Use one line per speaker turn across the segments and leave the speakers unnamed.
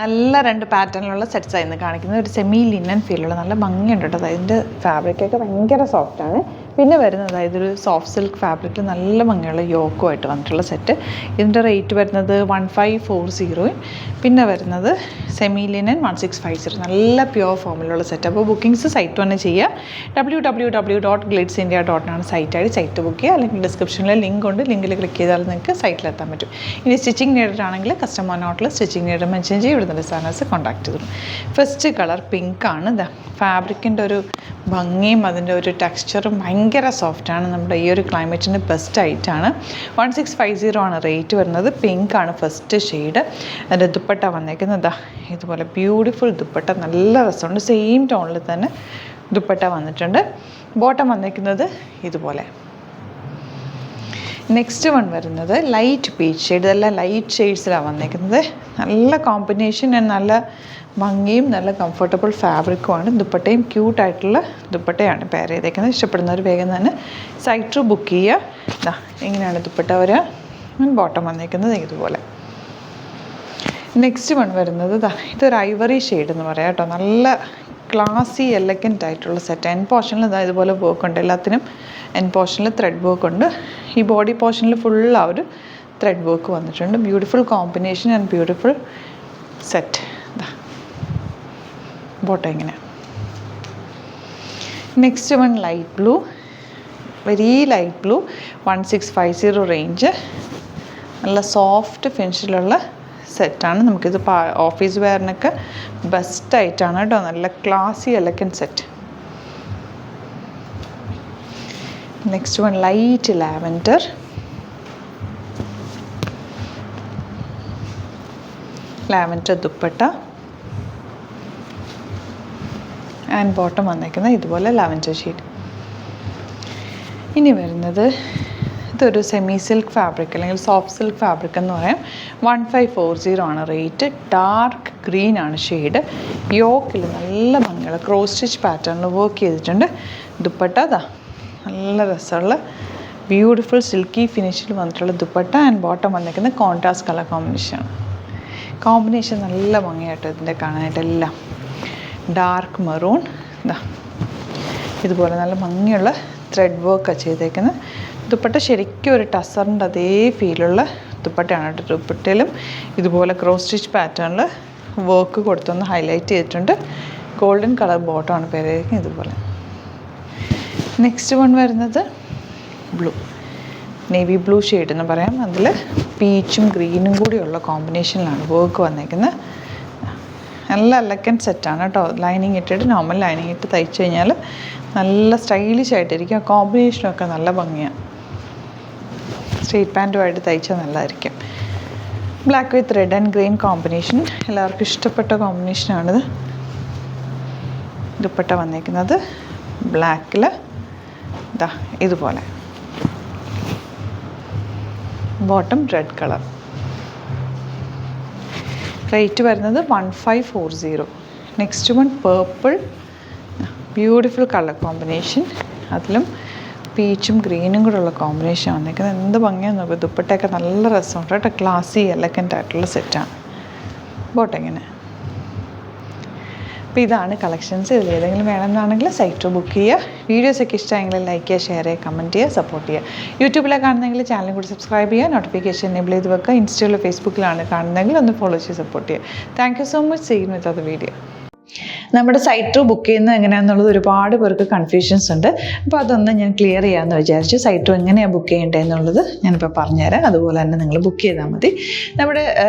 നല്ല രണ്ട് പാറ്റേണിലുള്ള സെറ്റ്സാണ് ഇന്ന് കാണിക്കുന്നത്. ഒരു സെമി ലിനൻ ഫീലുള്ള നല്ല ഭംഗിയുണ്ട് കേട്ടോ. അതിൻ്റെ ഫാബ്രിക്കൊക്കെ ഭയങ്കര സോഫ്റ്റാണ്. പിന്നെ വരുന്നത് ഇതൊരു സോഫ്റ്റ് സിൽക്ക് ഫാബ്രിക്കിൽ നല്ല ഭംഗിയുള്ള യോക്കുമായിട്ട് വന്നിട്ടുള്ള സെറ്റ്. ഇതിൻ്റെ റേറ്റ് വരുന്നത് 1540. പിന്നെ വരുന്നത് സെമി ലിനൻ 1650. നല്ല പ്യുവർ ഫോമിലുള്ള സെറ്റ്. അപ്പോൾ ബുക്കിംഗ്സ് സൈറ്റ് തന്നെ ചെയ്യുക. www.glitzindia.in ആണ് സൈറ്റായിട്ട്. സൈറ്റ് ബുക്ക് ചെയ്യുക. അല്ലെങ്കിൽ ഡിസ്ക്രിപ്ഷനിൽ ലിങ്ക് ഉണ്ട്. ലിങ്കിൽ ക്ലിക്ക് ചെയ്താൽ നിങ്ങൾക്ക് സൈറ്റിലെത്താൻ പറ്റും. ഇനി സ്റ്റിച്ചിങ് നീഡഡ് ആണെങ്കിൽ കസ്റ്റമർ നോട്ടിൽ സ്റ്റിച്ചിങ് നീഡർ മെൻഷൻ ചെയ്യും. ഇവിടുന്ന് ഡിസൈനേഴ്സ് കോൺടാക്ട് ചെയ്തു. ഫസ്റ്റ് കളർ പിങ്ക് ആണ്. ഫാബ്രിക്കിൻ്റെ ഒരു ഭംഗിയും അതിൻ്റെ ഒരു ടെക്സ്ചറും ഭയങ്കര സോഫ്റ്റാണ്. നമ്മുടെ ഈ ഒരു ക്ലൈമറ്റിന് ബെസ്റ്റ് ആയിട്ടാണ്. 1650 ആണ് റേറ്റ് വരുന്നത്. പിങ്ക് ആണ് ഫസ്റ്റ് ഷെയ്ഡ്. അതിൻ്റെ ദുപ്പട്ട വന്നേക്കുന്നത് ഇതുപോലെ ബ്യൂട്ടിഫുൾ ദുപ്പട്ട, നല്ല രസമുണ്ട്. സെയിം ടോണിൽ തന്നെ ദുപ്പട്ട വന്നിട്ടുണ്ട്. ബോട്ടം വന്നേക്കുന്നത് ഇതുപോലെ. നെക്സ്റ്റ് വൺ വരുന്നത് ലൈറ്റ് പീച്ച് ഷെയ്ഡ്. ഇതെല്ലാം ലൈറ്റ് ഷെയ്ഡ്സിലാണ് വന്നേക്കുന്നത്. നല്ല കോമ്പിനേഷൻ, നല്ല ഭംഗിയും നല്ല കംഫർട്ടബിൾ ഫാബ്രിക്കുമാണ്. ദുപ്പട്ടയും ക്യൂട്ടായിട്ടുള്ള ദുപ്പട്ടയാണ് പെയർ ചെയ്തേക്കുന്നത്. ഇഷ്ടപ്പെടുന്നവർ വേഗം തന്നെ സൈറ്റ് ത്രൂ ബുക്ക് ചെയ്യുക. ഇങ്ങനെയാണ് ദുപ്പട്ട വരിക. ബോട്ടം വന്നേക്കുന്നത് ഇതുപോലെ. നെക്സ്റ്റ് വൺ വരുന്നത് ഇതൊരു ഐവറി ഷെയ്ഡ് എന്ന് പറയാം കേട്ടോ. നല്ല ക്ലാസി എലഗൻ്റ് ആയിട്ടുള്ള സെറ്റ്. എൻ പോർഷനിൽ ഇതുപോലെ വർക്ക് ഉണ്ട്. എല്ലാത്തിനും എൻ പോർഷനിൽ ത്രെഡ് വർക്ക് ഉണ്ട്. ഈ ബോഡി പോർഷനിൽ ഫുൾ ആ ഒരു ത്രെഡ് വർക്ക് വന്നിട്ടുണ്ട്. Beautiful combination and beautiful set. Bottom ഇങ്ങനെ. Next one light blue, very light blue, 1650 range. നല്ല സോഫ്റ്റ് ഫിനിഷിലുള്ള സെറ്റാണ്. നമുക്കിത് ഓഫീസ് വെയറിനൊക്കെ ബെസ്റ്റായിട്ടാണ് കേട്ടോ. നല്ല classy elegant set. Next one light lavender. Lavender dupatta and bottom വന്നേക്കുന്നത് ഇതുപോലെ ലാവൻഡർ ഷെയ്ഡ്. ഇനി വരുന്നത് ഇതൊരു സെമി സിൽക്ക് ഫാബ്രിക് അല്ലെങ്കിൽ സോഫ്റ്റ് സിൽക്ക് ഫാബ്രിക് എന്ന് പറയാം. 1540 ആണ് റേറ്റ്. ഡാർക്ക് ഗ്രീൻ ആണ് ഷെയ്ഡ്. യോക്കിൽ നല്ല ഭംഗിയുള്ള ക്രോസ് സ്റ്റിച്ച് പാറ്റേണിൽ വർക്ക് ചെയ്തിട്ടുണ്ട്. ദുപ്പട്ട നല്ല രസമുള്ള ബ്യൂട്ടിഫുൾ സിൽക്കി ഫിനിഷിൽ വന്നിട്ടുള്ള ദുപ്പട്ട ആൻഡ് ബോട്ടം വന്നിരിക്കുന്നത് കോൺട്രാസ്റ്റ് കളർ കോമ്പിനേഷനാണ്. കോമ്പിനേഷൻ നല്ല ഭംഗിയായിട്ട് ഇതിൻ്റെ കാണാനായിട്ടെല്ലാം. ഡാർക്ക് മെറൂൺ ഇതുപോലെ നല്ല ഭംഗിയുള്ള ത്രെഡ് വർക്ക് ചെയ്തേക്കുന്നത്. ദുപ്പട്ട ശരിക്കും ഒരു ടസറിൻ്റെ അതേ ഫീലുള്ള ദുപ്പട്ടയാണ് കേട്ടോ. ദുപ്പട്ടയിലും ഇതുപോലെ ക്രോസ് സ്റ്റിച്ച് പാറ്റേണിൽ വർക്ക് കൊടുത്തൊന്ന് ഹൈലൈറ്റ് ചെയ്തിട്ടുണ്ട്. ഗോൾഡൻ കളർ ബോട്ടമാണ് പേരായിരിക്കും ഇതുപോലെ. നെക്സ്റ്റ് വൺ വരുന്നത് ബ്ലൂ, നേവി ബ്ലൂ ഷെയ്ഡ് എന്ന് പറയാം. അതിൽ പീച്ചും ഗ്രീനും കൂടിയുള്ള കോമ്പിനേഷനിലാണ് വർക്ക് വന്നേക്കുന്നത്. നല്ല എലഗൻ്റ് സെറ്റാണ് കേട്ടോ. ലൈനിങ് ഇട്ടിട്ട് നോർമൽ ലൈനിങ് ഇട്ട് തയ്ച്ച് കഴിഞ്ഞാൽ നല്ല സ്റ്റൈലിഷ് ആയിട്ടിരിക്കും. ആ കോമ്പിനേഷനൊക്കെ നല്ല ഭംഗിയാണ്. സ്ട്രെയിറ്റ് പാൻറ്റുമായിട്ട് തയ്ച്ചാൽ നല്ലതായിരിക്കും. Black with red and green combination എല്ലാവർക്കും ഇഷ്ടപ്പെട്ട കോമ്പിനേഷനാണിത്. ദുപ്പട്ട വന്നേക്കുന്നത് ബ്ലാക്കിൽ ഇതുപോലെ. Bottom red colour. റേറ്റ് വരുന്നത് 1540. Next one purple, beautiful colour combination. അതിലും പീച്ചും ഗ്രീനും കൂടെ ഉള്ള കോമ്പിനേഷൻ വന്നിരിക്കുന്നത്. എന്ത് ഭംഗിയാന്ന് നോക്കുക. ദുപ്പട്ടയൊക്കെ നല്ല രസമുണ്ട് കേട്ടോ. ക്ലാസി എലഗൻ്റ് ആയിട്ടുള്ള സെറ്റാണ്. ബോട്ടം ഇങ്ങനെ. അപ്പോൾ ഇതാണ് കളക്ഷൻസ്. ഇതിൽ ഏതെങ്കിലും വേണമെന്നാണെങ്കിൽ സൈറ്റ് ബുക്ക് ചെയ്യുക. വീഡിയോസൊക്കെ ഇഷ്ടമായെങ്കിൽ ലൈക്ക് ചെയ്യുക, ഷെയർ ചെയ്യുക, കമൻറ്റ് ചെയ്യുക, സപ്പോർട്ട് ചെയ്യുക. യൂട്യൂബിലാണ് കാണുന്നതെങ്കിൽ ചാനൽ കൂടി സബ്സ്ക്രൈബ് ചെയ്യുക, നോട്ടിഫിക്കേഷൻ എനേബിൾ ചെയ്ത് വെക്കുക. ഇൻസ്റ്റയിലോ ഫേസ്ബുക്കിലാണ് കാണുന്നതെങ്കിൽ ഒന്ന് ഫോളോ ചെയ്ത് സപ്പോർട്ട് ചെയ്യുക. Thank you so much. See you with other video. നമ്മുടെ സൈറ്റ് ത്രൂ ബുക്ക് ചെയ്യുന്നത് എങ്ങനെയാണെന്നുള്ളത് ഒരുപാട് പേർക്ക് കൺഫ്യൂഷൻസ് ഉണ്ട്. അപ്പോൾ അതൊന്ന് ഞാൻ ക്ലിയർ ചെയ്യാമെന്ന് വിചാരിച്ചു. സൈറ്റ് ത്രൂ എങ്ങനെയാണ് ബുക്ക് ചെയ്യേണ്ടത് എന്നുള്ളത് ഞാനിപ്പോൾ പറഞ്ഞുതരാം. അതുപോലെ തന്നെ നിങ്ങൾ ബുക്ക് ചെയ്താൽ മതി. നമ്മുടെ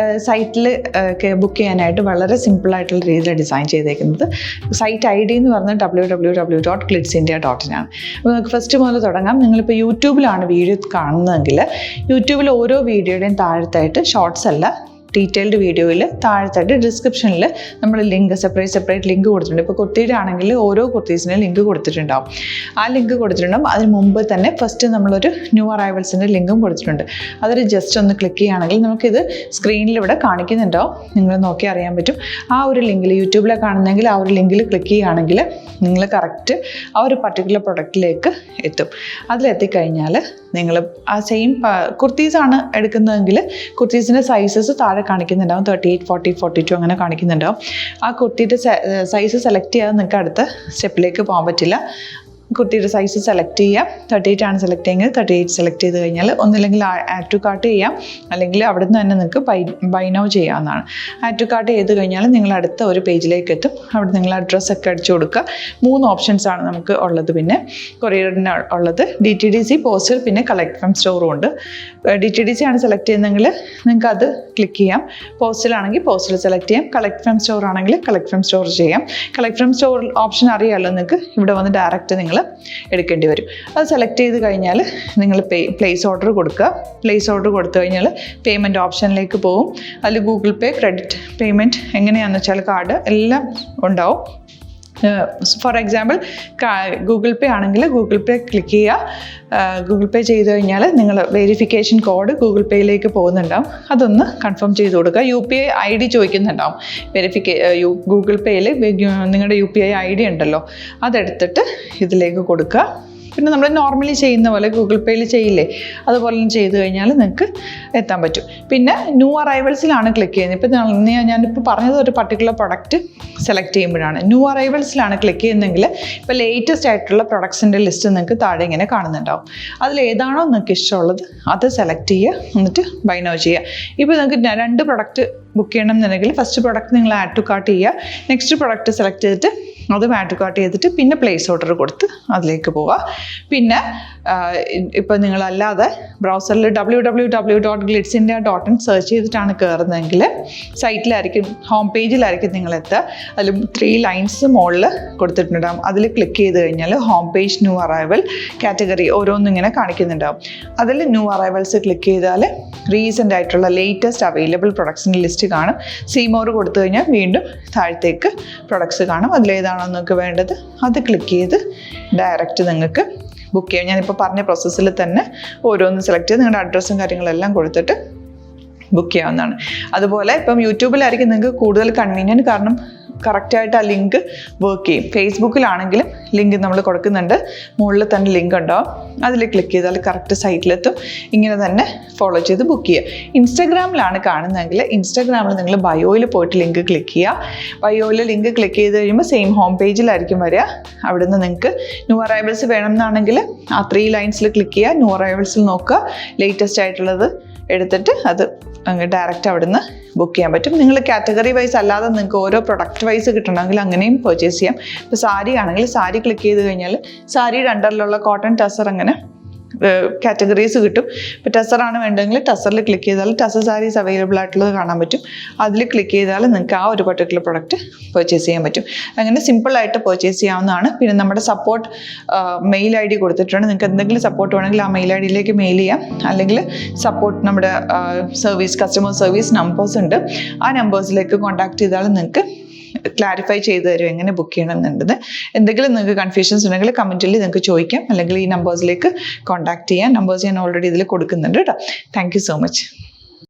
സൈറ്റിൽ ബുക്ക് ചെയ്യാനായിട്ട് വളരെ സിമ്പിളായിട്ടുള്ള രീതിയിൽ ഡിസൈൻ ചെയ്തേക്കുന്നത്. സൈറ്റ് ഐ ഡി എന്ന് പറഞ്ഞാൽ www.glitzindia.in ആണ്. അപ്പോൾ നമുക്ക് ഫസ്റ്റ് മുതൽ തുടങ്ങാം. നിങ്ങളിപ്പോൾ യൂട്യൂബിലാണ് വീഡിയോ കാണുന്നതെങ്കിൽ യൂട്യൂബിൽ ഓരോ വീഡിയോയുടെയും താഴത്തായിട്ട് ഷോർട്സ് അല്ല, ഡീറ്റെയിൽഡ് വീഡിയോയിൽ താഴത്തായിട്ട് ഡിസ്ക്രിപ്ഷനിൽ നമ്മൾ ലിങ്ക് സെപ്പറേറ്റ് ലിങ്ക് കൊടുത്തിട്ടുണ്ട്. ഇപ്പോൾ കുർത്തിയുടെ ആണെങ്കിൽ ഓരോ കുർത്തീസിനും ലിങ്ക് കൊടുത്തിട്ടുണ്ടാവും. ആ ലിങ്ക് കൊടുത്തിട്ടുണ്ടാവും. അതിന് മുമ്പ് തന്നെ ഫസ്റ്റ് നമ്മളൊരു ന്യൂ അറൈവൽസിൻ്റെ ലിങ്കും കൊടുത്തിട്ടുണ്ട്. അതിൽ ജസ്റ്റ് ഒന്ന് ക്ലിക്ക് ചെയ്യുകയാണെങ്കിൽ നമുക്കിത് സ്ക്രീനിൽ ഇവിടെ കാണിക്കുന്നുണ്ടാവും. നിങ്ങൾ നോക്കി അറിയാൻ പറ്റും. ആ ഒരു ലിങ്കിൽ യൂട്യൂബിലെ കാണുന്നെങ്കിൽ ആ ഒരു ലിങ്കിൽ ക്ലിക്ക് ചെയ്യുകയാണെങ്കിൽ നിങ്ങൾ കറക്റ്റ് ആ ഒരു പർട്ടിക്കുലർ പ്രൊഡക്റ്റിലേക്ക് എത്തും. അതിലെത്തിക്കഴിഞ്ഞാൽ നിങ്ങൾ ആ സെയിം കുർത്തീസാണ് എടുക്കുന്നതെങ്കിൽ കുർത്തീസിൻ്റെ സൈസസ് താഴെ താഴെ കാണിക്കുന്നുണ്ടാവും 38, 40, 42 അങ്ങനെ കാണിക്കുന്നുണ്ടാവും. ആ കുട്ടിയുടെ സൈസ് സെലക്ട് ചെയ്യാതെ നിങ്ങൾക്ക് അടുത്ത സ്റ്റെപ്പിലേക്ക് പോകാൻ പറ്റില്ല. കുട്ടിയുടെ സൈസ് സെലക്ട് ചെയ്യാം. 38 ആണ് സെലക്ട് ചെയ്യുന്നത്. 38 സെലക്ട് ചെയ്ത് കഴിഞ്ഞാൽ ഒന്നില്ലെങ്കിൽ ആഡ് ടു കാർട്ട് ചെയ്യാം, അല്ലെങ്കിൽ അവിടെ നിന്ന് തന്നെ നിങ്ങൾക്ക് ബൈ നൗ ചെയ്യാവുന്നതാണ്. ആഡ് ടു കാർട്ട് ചെയ്ത് കഴിഞ്ഞാൽ നിങ്ങൾ അടുത്ത ഒരു പേജിലേക്ക് എത്തും. അവിടെ നിങ്ങൾ അഡ്രസ്സൊക്കെ അടിച്ചു കൊടുക്കുക. 3 ഓപ്ഷൻസ് ആണ് നമുക്ക് ഉള്ളത്. പിന്നെ കൊറിയറിന് ഉള്ളത് DTDC, പോസ്റ്റൽ, പിന്നെ കളക്ട് ഫ്രം സ്റ്റോറും ഉണ്ട്. DTDC ആണ് സെലക്ട് ചെയ്യുന്നതെങ്കിൽ നിങ്ങൾക്ക് അത് ക്ലിക്ക് ചെയ്യാം. പോസ്റ്റലാണെങ്കിൽ പോസ്റ്റൽ സെലക്ട് ചെയ്യാം. കളക്ട് ഫ്രം സ്റ്റോർ ആണെങ്കിൽ കളക്ട് ഫ്രം സ്റ്റോർ ചെയ്യാം. കളക്ട് ഫ്രം സ്റ്റോർ ഓപ്ഷൻ അറിയാമല്ലോ നിങ്ങൾക്ക്. ഇവിടെ വന്ന് ഡയറക്റ്റ് നിങ്ങൾ എടുക്കേണ്ടി വരും. അത് സെലക്ട് ചെയ്ത് കഴിഞ്ഞാൽ നിങ്ങൾ പ്ലേസ് ഓർഡർ കൊടുക്കുക. പ്ലേസ് ഓർഡർ കൊടുത്തു കഴിഞ്ഞാൽ പേയ്മെൻറ്റ് ഓപ്ഷനിലേക്ക് പോകും. അതിൽ ഗൂഗിൾ പേ, ക്രെഡിറ്റ് പേയ്മെൻറ്റ് എങ്ങനെയാണെന്ന് വെച്ചാൽ കാർഡ് എല്ലാം ഉണ്ടാവും. ഫോർ എക്സാമ്പിൾ ഗൂഗിൾ പേ ആണെങ്കിൽ ഗൂഗിൾ പേ ക്ലിക്ക് ചെയ്യുക. ഗൂഗിൾ പേ ചെയ്ത് കഴിഞ്ഞാൽ നിങ്ങൾ വെരിഫിക്കേഷൻ കോഡ് ഗൂഗിൾ പേയിലേക്ക് പോകുന്നുണ്ടാവും. അതൊന്ന് കൺഫേം ചെയ്ത് കൊടുക്കുക. UPI ID ചോദിക്കുന്നുണ്ടാവും. ഗൂഗിൾ പേയിൽ നിങ്ങളുടെ UPI ID ഉണ്ടല്ലോ, അതെടുത്തിട്ട് ഇതിലേക്ക് കൊടുക്കുക. പിന്നെ നമ്മൾ നോർമലി ചെയ്യുന്ന പോലെ ഗൂഗിൾ പേയിൽ ചെയ്യില്ലേ, അതുപോലെ ചെയ്ത് കഴിഞ്ഞാൽ നിങ്ങൾക്ക് എത്താൻ പറ്റും. പിന്നെ ന്യൂ അറൈവൽസിലാണ് ക്ലിക്ക് ചെയ്യുന്നത്. ഇപ്പം ഞാനിപ്പോൾ പറഞ്ഞത് ഒരു പർട്ടിക്കുലർ പ്രൊഡക്റ്റ് സെലക്ട് ചെയ്യുമ്പോഴാണ്. ന്യൂ അറൈവൽസിലാണ് ക്ലിക്ക് ചെയ്യുന്നതെങ്കിൽ ഇപ്പോൾ ലേറ്റസ്റ്റ് ആയിട്ടുള്ള പ്രൊഡക്ട്സിൻ്റെ ലിസ്റ്റ് നിങ്ങൾക്ക് താഴെ ഇങ്ങനെ കാണുന്നുണ്ടാവും. അതിലേതാണോ നിങ്ങൾക്ക് ഇഷ്ടമുള്ളത് അത് സെലക്ട് ചെയ്യുക, എന്നിട്ട് ബൈ നൗ ചെയ്യുക. ഇപ്പോൾ നിങ്ങൾക്ക് 2 പ്രൊഡക്റ്റ് ബുക്ക് ചെയ്യണം എന്നുണ്ടെങ്കിൽ ഫസ്റ്റ് പ്രൊഡക്റ്റ് നിങ്ങൾ ആഡ് ടു കാർട്ട് ചെയ്യുക. നെക്സ്റ്റ് പ്രൊഡക്റ്റ് സെലക്ട് ചെയ്തിട്ട് അതും ആഡ് ടു കാർട്ട് ചെയ്തിട്ട് പിന്നെ പ്ലേസ് ഓർഡർ കൊടുത്ത് അതിലേക്ക് പോവുക. പിന്നെ ഇപ്പോൾ നിങ്ങളല്ലാതെ ബ്രൗസറിൽ www.glitzindia.in സെർച്ച് ചെയ്തിട്ടാണ് കയറുന്നതെങ്കിൽ സൈറ്റിലായിരിക്കും, ഹോം പേജിലായിരിക്കും നിങ്ങളെത്തുക. അതിൽ 3 ലൈൻസ് മുകളിൽ കൊടുത്തിട്ടുണ്ടാകും. അതിൽ ക്ലിക്ക് ചെയ്ത് കഴിഞ്ഞാൽ home page, new arrival, category ഓരോന്നും ഇങ്ങനെ കാണിക്കുന്നുണ്ടാകും. അതിൽ ന്യൂ അറൈവൽസ് ക്ലിക്ക് ചെയ്താൽ റീസെൻ്റ് ആയിട്ടുള്ള ലേറ്റസ്റ്റ് അവൈലബിൾ പ്രൊഡക്ട്സിൻ്റെ ലിസ്റ്റ് കാണും. സീമോർ കൊടുത്തു കഴിഞ്ഞാൽ വീണ്ടും താഴത്തേക്ക് പ്രൊഡക്ട്സ് കാണും. അതിലേതാണോ നിങ്ങൾക്ക് വേണ്ടത് അത് ക്ലിക്ക് ചെയ്ത് ഡയറക്റ്റ് നിങ്ങൾക്ക് ബുക്ക് ചെയ്യാം. ഞാനിപ്പോൾ പറഞ്ഞ പ്രോസസ്സിൽ തന്നെ ഓരോന്ന് സെലക്ട് ചെയ്ത് നിങ്ങളുടെ അഡ്രസ്സും കാര്യങ്ങളെല്ലാം കൊടുത്തിട്ട് ബുക്ക് ചെയ്യാവുന്നതാണ്. അതുപോലെ ഇപ്പം യൂട്യൂബിലായിരിക്കും നിങ്ങൾക്ക് കൂടുതൽ കൺവീനിയൻറ്റ്, കാരണം കറക്റ്റായിട്ട് ആ ലിങ്ക് വർക്ക് ചെയ്യും. ഫേസ്ബുക്കിലാണെങ്കിലും ലിങ്ക് നമ്മൾ കൊടുക്കുന്നുണ്ട്, മുകളിൽ തന്നെ ലിങ്ക് ഉണ്ടാവും. അതിൽ ക്ലിക്ക് ചെയ്താൽ കറക്റ്റ് സൈറ്റിലെത്തും. ഇങ്ങനെ തന്നെ ഫോളോ ചെയ്ത് ബുക്ക് ചെയ്യുക. ഇൻസ്റ്റാഗ്രാമിലാണ് കാണുന്നതെങ്കിൽ ഇൻസ്റ്റാഗ്രാമിൽ നിങ്ങൾ ബയോയിൽ പോയിട്ട് ലിങ്ക് ക്ലിക്ക് ചെയ്യുക. ബയോയിൽ ലിങ്ക് ക്ലിക്ക് ചെയ്ത് കഴിയുമ്പോൾ സെയിം ഹോം പേജിലായിരിക്കും വരിക. അവിടെ നിന്ന് നിങ്ങൾക്ക് ന്യൂ അറൈവൽസ് വേണമെന്നാണെങ്കിൽ ആ 3 ലൈൻസിൽ ക്ലിക്ക് ചെയ്യുക. ന്യൂ അറൈവൽസിൽ നോക്കുക, ലേറ്റസ്റ്റ് ആയിട്ടുള്ളത് എടുത്തിട്ട് അത് അങ്ങ് ഡയറക്റ്റ് അവിടെ നിന്ന് ബുക്ക് ചെയ്യാൻ പറ്റും. നിങ്ങൾ കാറ്റഗറി വൈസ് അല്ലാതെ നിങ്ങൾക്ക് ഓരോ പ്രൊഡക്റ്റ് വൈസ് കിട്ടണമെങ്കിൽ അങ്ങനെയും പർച്ചേസ് ചെയ്യാം. ഇപ്പോൾ സാരി ആണെങ്കിൽ സാരി ക്ലിക്ക് ചെയ്ത് കഴിഞ്ഞാൽ സാരിയുടെ അണ്ടറിലുള്ള കോട്ടൺ, ടസർ അങ്ങനെ കാറ്റഗറീസ് കിട്ടും. ഇപ്പോൾ ടസറാണ് വേണ്ടതെങ്കിൽ ടസറിൽ ക്ലിക്ക് ചെയ്താൽ ടസർ സാരീസ് അവൈലബിൾ ആയിട്ടുള്ളത് കാണാൻ പറ്റും. അതിൽ ക്ലിക്ക് ചെയ്താൽ നിങ്ങൾക്ക് ആ ഒരു പർട്ടിക്കുലർ പ്രൊഡക്റ്റ് പർച്ചേസ് ചെയ്യാൻ പറ്റും. അങ്ങനെ സിമ്പിളായിട്ട് പർച്ചേസ് ചെയ്യാവുന്നതാണ്. പിന്നെ നമ്മുടെ സപ്പോർട്ട് മെയിൽ ID കൊടുത്തിട്ടുണ്ട്. നിങ്ങൾക്ക് എന്തെങ്കിലും സപ്പോർട്ട് വേണമെങ്കിൽ ആ മെയിൽ IDയിലേക്ക് മെയിൽ ചെയ്യാം. അല്ലെങ്കിൽ സപ്പോർട്ട് നമ്മുടെ കസ്റ്റമർ സർവീസ് നമ്പേഴ്സ് ഉണ്ട്. ആ നമ്പേഴ്സിലേക്ക് കോൺടാക്ട് ചെയ്താൽ നിങ്ങൾക്ക് ക്ലാരിഫൈ ചെയ്ത് തരും എങ്ങനെ ബുക്ക് ചെയ്യണം എന്നുള്ളത്. എന്തെങ്കിലും നിങ്ങൾക്ക് കൺഫ്യൂഷൻസ് ഉണ്ടെങ്കിൽ കമൻറ്റിൽ നിങ്ങൾക്ക് ചോദിക്കാം, അല്ലെങ്കിൽ ഈ നമ്പേഴ്സിലേക്ക് കോൺടാക്ട് ചെയ്യാം. നമ്പേഴ്സ് ഞാൻ ഓൾറെഡി ഇതിൽ കൊടുക്കുന്നുണ്ട് കേട്ടോ. Thank you so much.